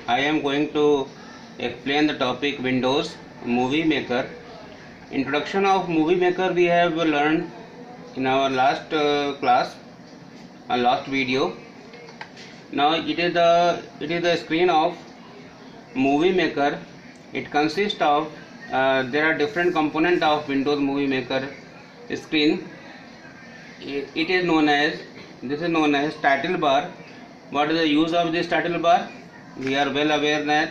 I am going to explain the topic Windows Movie Maker. Introduction of Movie Maker we have learned in our last class, last video. Now it is the screen of Movie Maker. It consists of there are different components of Windows Movie Maker screen. It is known as title bar. What is the use of this title bar? We are well aware that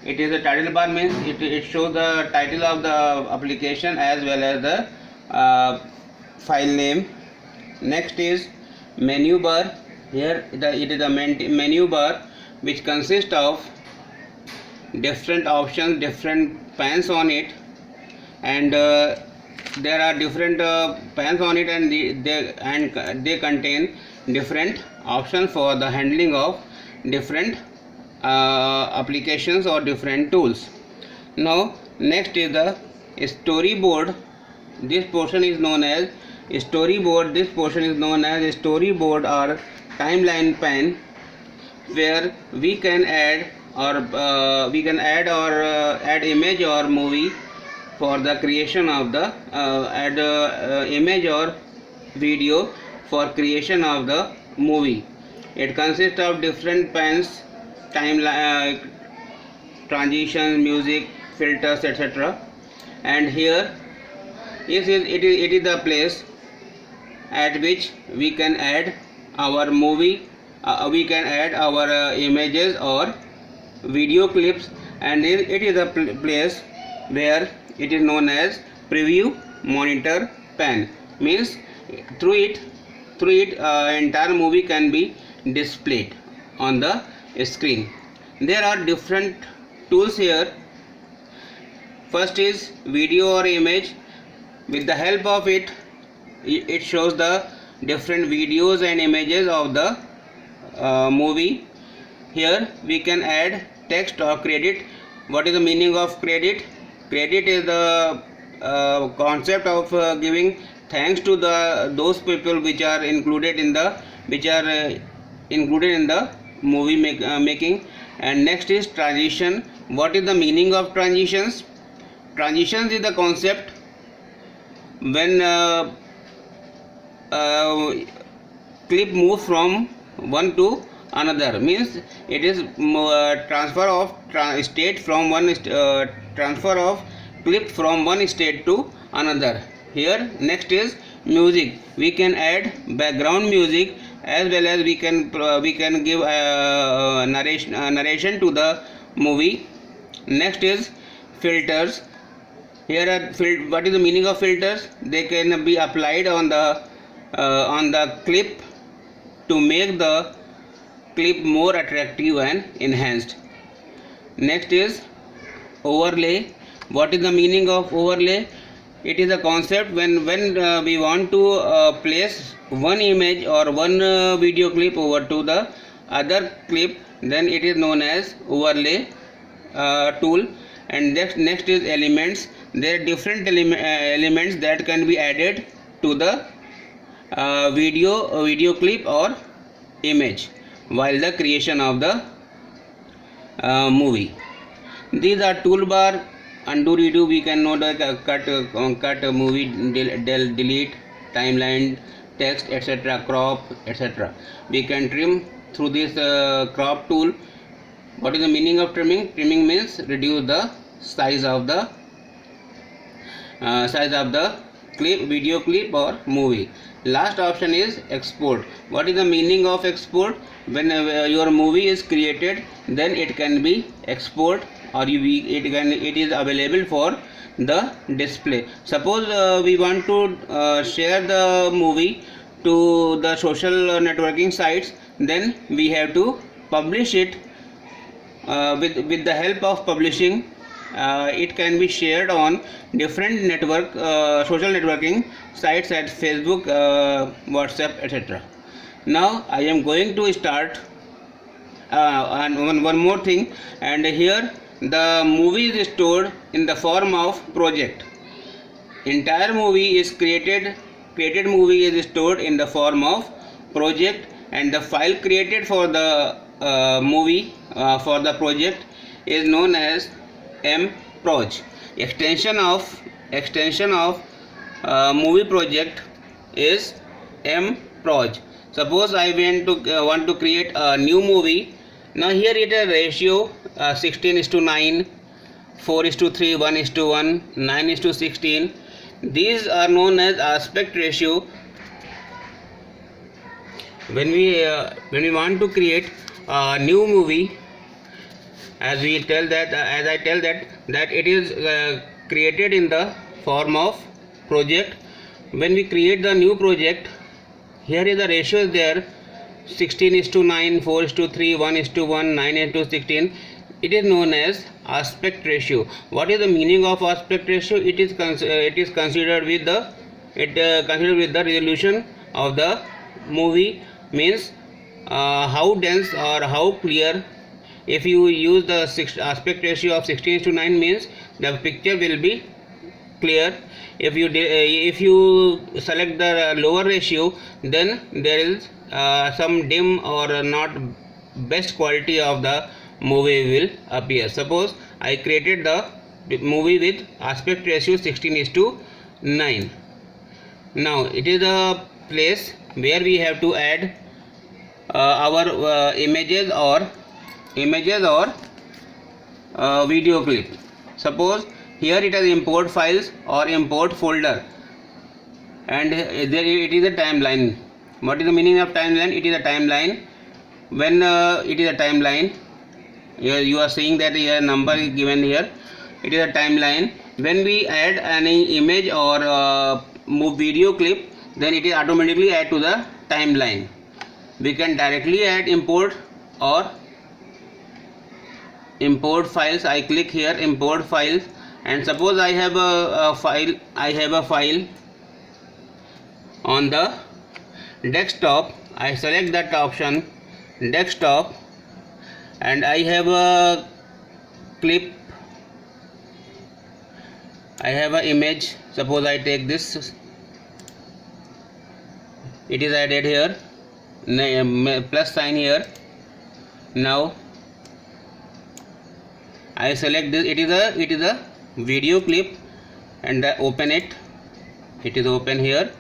it is a title bar means it shows the title of the application as well as the file name. Next is menu bar. Here it is a menu bar which consists of different options, different pans on it, and there are different pans on it, and they contain different options for the handling of different applications or different tools. Now next is the storyboard. This portion is known as storyboard. This portion is known as storyboard or timeline pan, where we can add add image or movie for the creation of the add image or video for creation of the movie. It consists of different pans, timeline, transitions, music, filters, etc. And here it is the place at which we can add our movie, we can add our images or video clips, and it is a place where it is known as preview monitor pan. Means through it entire movie can be displayed on the screen. There are different tools here. First is video or image. With the help of it shows the different videos and images of the movie. Here we can add text or credit. What is the meaning of credit? Credit is the concept of giving thanks to those people which are included in the movie making. And next is transition. What is the meaning of transitions? Transitions is the concept when clip moves from one to another. Means it is transfer of state from one transfer of clip from one state to another. Here next is music. We can add background music as well as we can give narration to the movie. Next is filters. Here are what is the meaning of filters? They can be applied on the clip to make the clip more attractive and enhanced. Next is overlay. What is the meaning of overlay? It is a concept when we want to place one image or one video clip over to the other clip, then it is known as overlay tool. And next is elements. There are different elements that can be added to the video clip or image while the creation of the movie. These are toolbar: undo, redo. We can know the cut movie, delete, timeline, text, etc., crop, etc. We can trim through this crop tool. What is the meaning of trimming? Trimming means reduce the size of the clip, video clip or movie. Last option is export. What is the meaning of export? When your movie is created, then it can be export or it is available for the display. Suppose we want to share the movie to the social networking sites, then we have to publish it. With the help of publishing, it can be shared on different social networking sites at Facebook, WhatsApp, etc. Now I am going to start and one more thing, and here the movie is stored in the form of project. Entire movie is created movie is stored in the form of project, and the file created for the movie for the project is known as mproj. Extension of movie project is mproj. Suppose I want to create a new movie. Now here it is a ratio 16:9, 4:3, 1:1, 9:16. These are known as aspect ratio. When we want to create a new movie, as I tell that it is created in the form of project. When we create the new project, here is the ratio is there 16:9, 4:3, 1:1, 9:16. It is known as aspect ratio. What is the meaning of aspect ratio? It is considered with the resolution of the movie, means how dense or how clear. If you use the aspect ratio of 16:9, means the picture will be clear. If you select the lower ratio, then there is some dim or not best quality of the movie will appear. Suppose I created the movie with aspect ratio 16:9. Now it is a place where we have to add our images or video clip. Suppose here it has import files or import folder, and there it is a timeline. What is the meaning of timeline? It is a timeline. When it is a timeline, you are seeing that here number is given here. It is a timeline. When we add any image or video clip, then it is automatically add to the timeline. We can directly add import or import files. I click here import files, and suppose I have a file on the desktop. I select that option desktop, and I have a clip, I have an image. Suppose I take this, it is added here, plus sign here. Now I select this. It is a video clip, and open it. It is open here.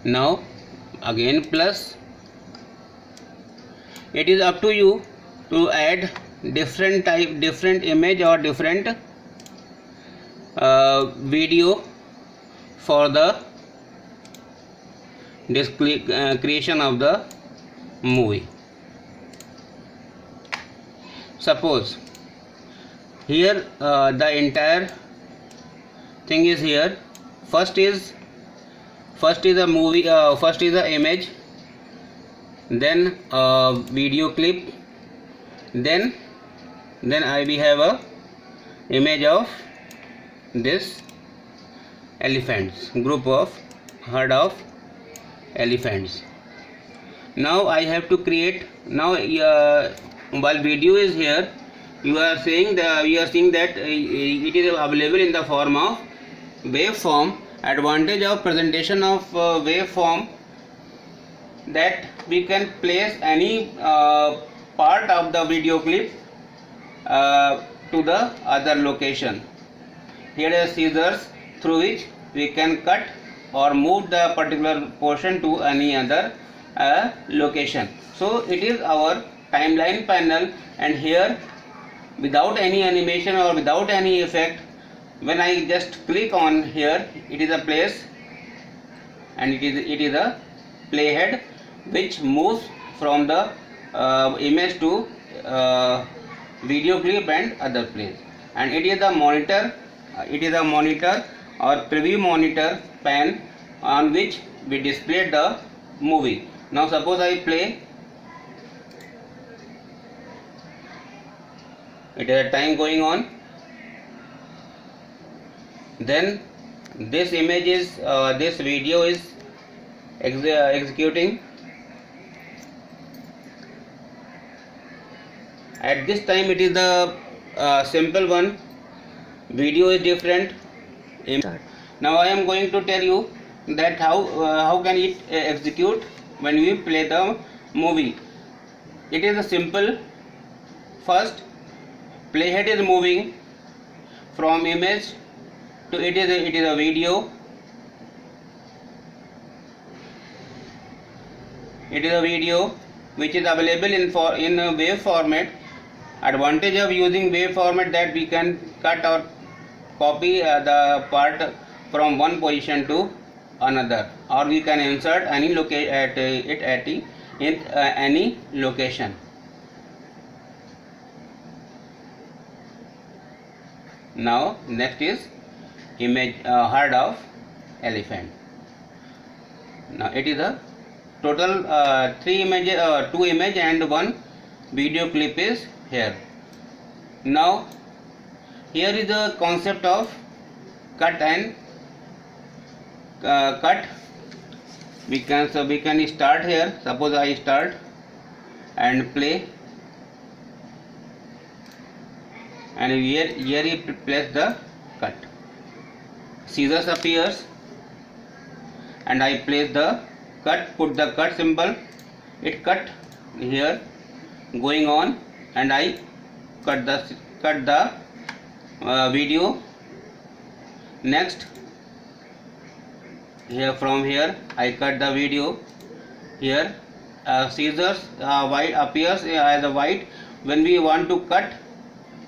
Now again plus. It is up to you to add different image or different video for the creation of the movie. Suppose here the entire thing is here. First is a movie, first is the image, then video clip, then we have a image of this elephants, group of herd of elephants. Now I have to create. Now while video is here, we are seeing that it is available in the form of waveform. Advantage of presentation of waveform, that we can place any part of the video clip to the other location. Here is scissors through which we can cut or move the particular portion to any other location. So it is our timeline panel, and here without any animation or without any effect, when I just click on here, it is a place, and it is a playhead which moves from the image to video clip and other place. And it is a monitor. It is a monitor or preview monitor pan on which we display the movie. Now suppose I play. It is a time going on. Then this image is this video is executing. At this time it is the simple one. Video is different. Now I am going to tell you that how can it execute when we play the movie. it is a simple. First, playhead is moving from image to it is a video. It is a video which is available in a wave format. Advantage of using wave format that we can cut or copy the part from one position to another, or we can insert any any location. Now next is image head of elephant. Now it is a total 3 images, 2 image and 1 video clip is here. Now here is the concept of cut and cut. We can start here. Suppose I start and play, and here you place the cut. Scissors appears and I place the cut, put the cut symbol, it cut here going on, and I cut the video. Next, here from here I cut the video. Here scissors white appears as a white. When we want to cut,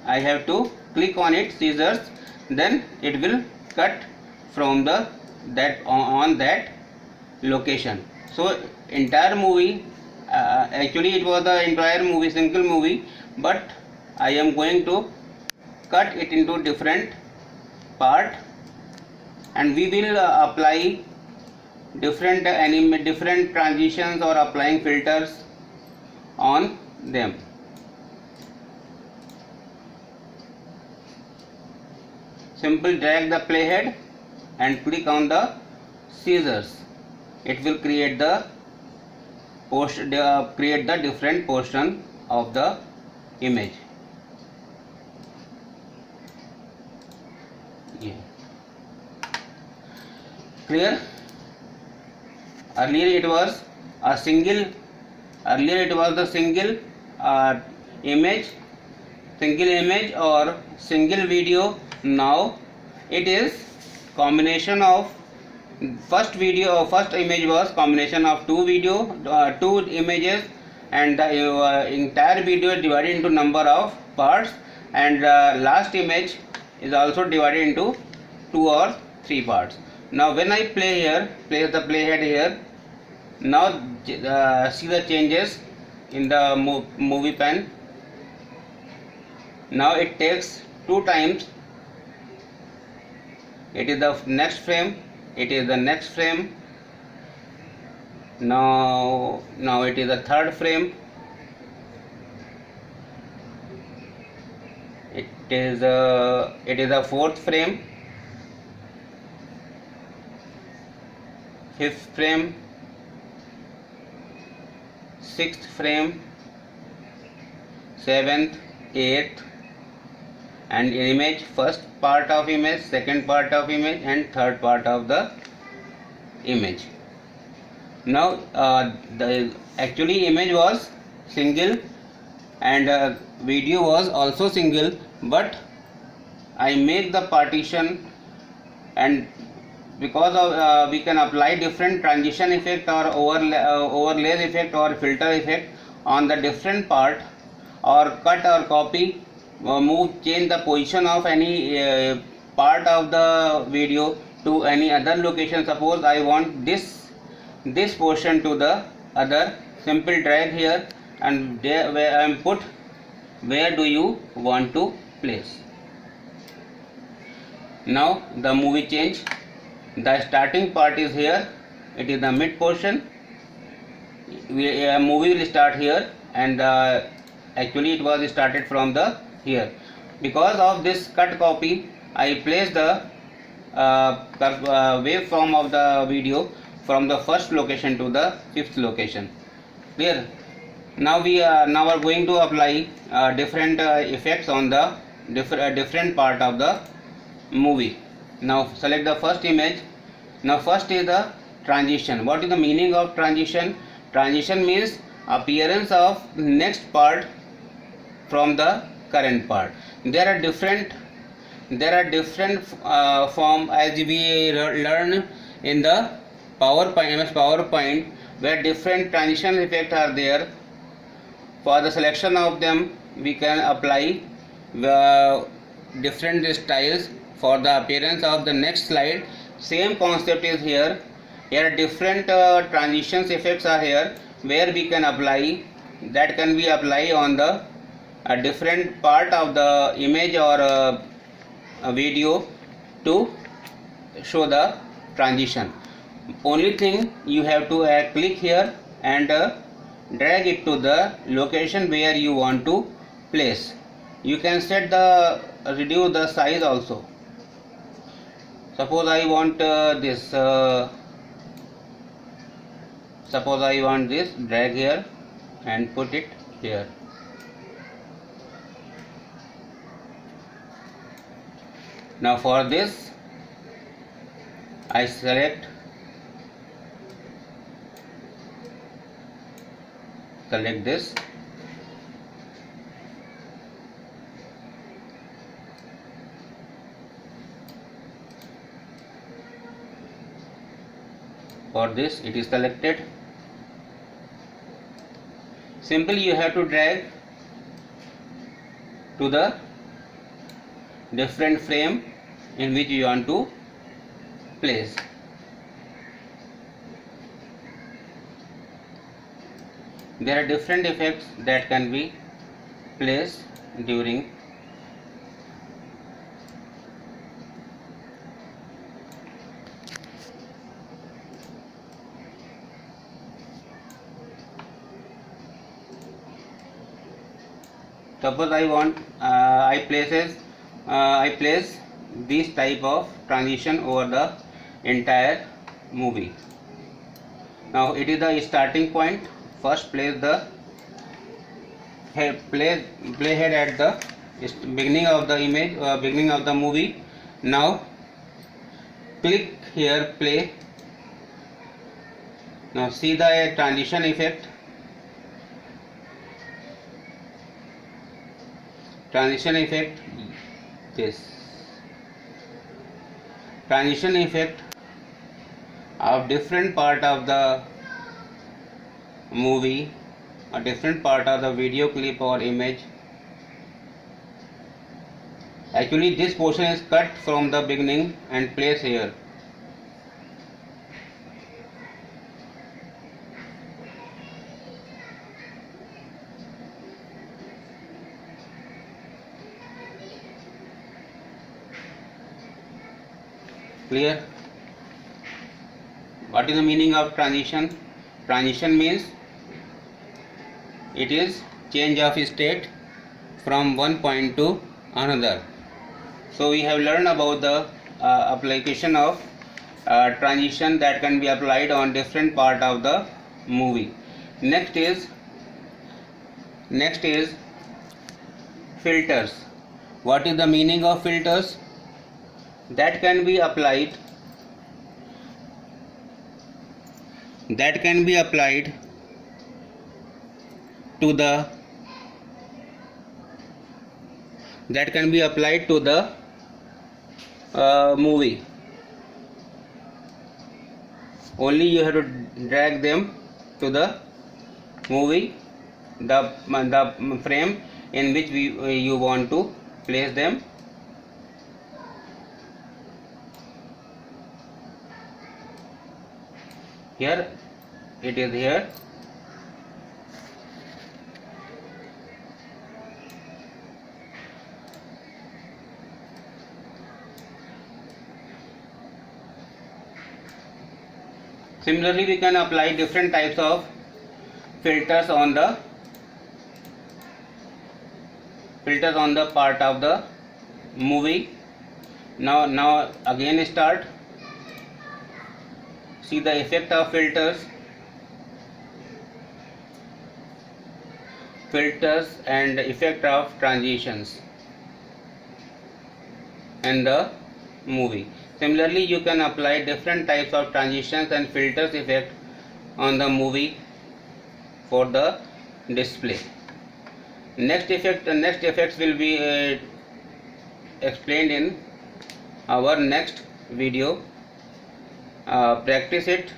I have to click on it, scissors, then it will cut from on that location. So entire movie, actually it was the entire movie, single movie, but I am going to cut it into different part, and we will apply different different transitions or applying filters on them. Simply drag the playhead and click on the scissors. It will create the different portion of the image. Yeah. Clear? Earlier it was the single image or single video. Now it is combination of first image was combination of two images, and the entire video is divided into number of parts, and last image is also divided into 2 or 3 parts. Now when I play here, place the playhead here. Now see the changes in the movie pen. Now it takes 2 times. It is the next frame. It is the next frame. Now it is the third frame. It is the fourth frame, fifth frame, sixth frame, seventh, eighth, and image, first part of image, second part of image, and third part of the image. Now the actually image was single and video was also single, but I make the partition, and because of we can apply different transition effect or overlay effect or filter effect on the different part, or cut or copy, change the position of any part of the video to any other location. Suppose I want this portion to the other, simple drag here and there where I am put where do you want to place. Now the movie change. The starting part is here, it is the mid portion. Movie will start here, and actually it was started from the here. Because of this cut copy, I place the waveform of the video from the first location to the fifth location. Clear? Now we are going to apply different effects on the different part of the movie. Now select the first image. Now first is the transition. What is the meaning of transition? Transition means appearance of next part from the current part. There are different form, as we learn in the PowerPoint, where different transition effects are there. For the selection of them, we can apply different styles for the appearance of the next slide. Same concept is here. Here different transitions effects are here, where we can apply, that can be applied on the a different part of the image or a video to show the transition. Only thing, you have to click here and drag it to the location where you want to place. You can set the reduce the size also. Suppose I want this, suppose I want this, drag here and put it here. Now for this, I select this. For this, it is selected. Simply you have to drag to the different frame in which you want to place. There are different effects that can be placed during suppose I want I place this type of transition over the entire movie. Now it is the starting point. First place the playhead at the beginning of the image, beginning of the movie. Now click here, play. Now see the transition effect. This transition effect of different part of the movie, a different part of the video clip or image. Actually this portion is cut from the beginning and placed here. Clear? What is the meaning of transition? Transition means it is change of state from one point to another. So we have learned about the application of transition that can be applied on different part of the movie. Next is filters. What is the meaning of filters? That can be applied to the movie. Only you have to drag them to the movie, the frame in which you want to place them. Here it is here. Similarly, we can apply different types of filters on the part of the movie. Now again start. See the effect of filters and effect of transitions in the movie. Similarly, you can apply different types of transitions and filters effect on the movie. for the display. Next effects will be explained in our next video. Practice it,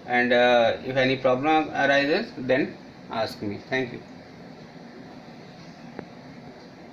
and if any problem arises, then ask me. Thank you.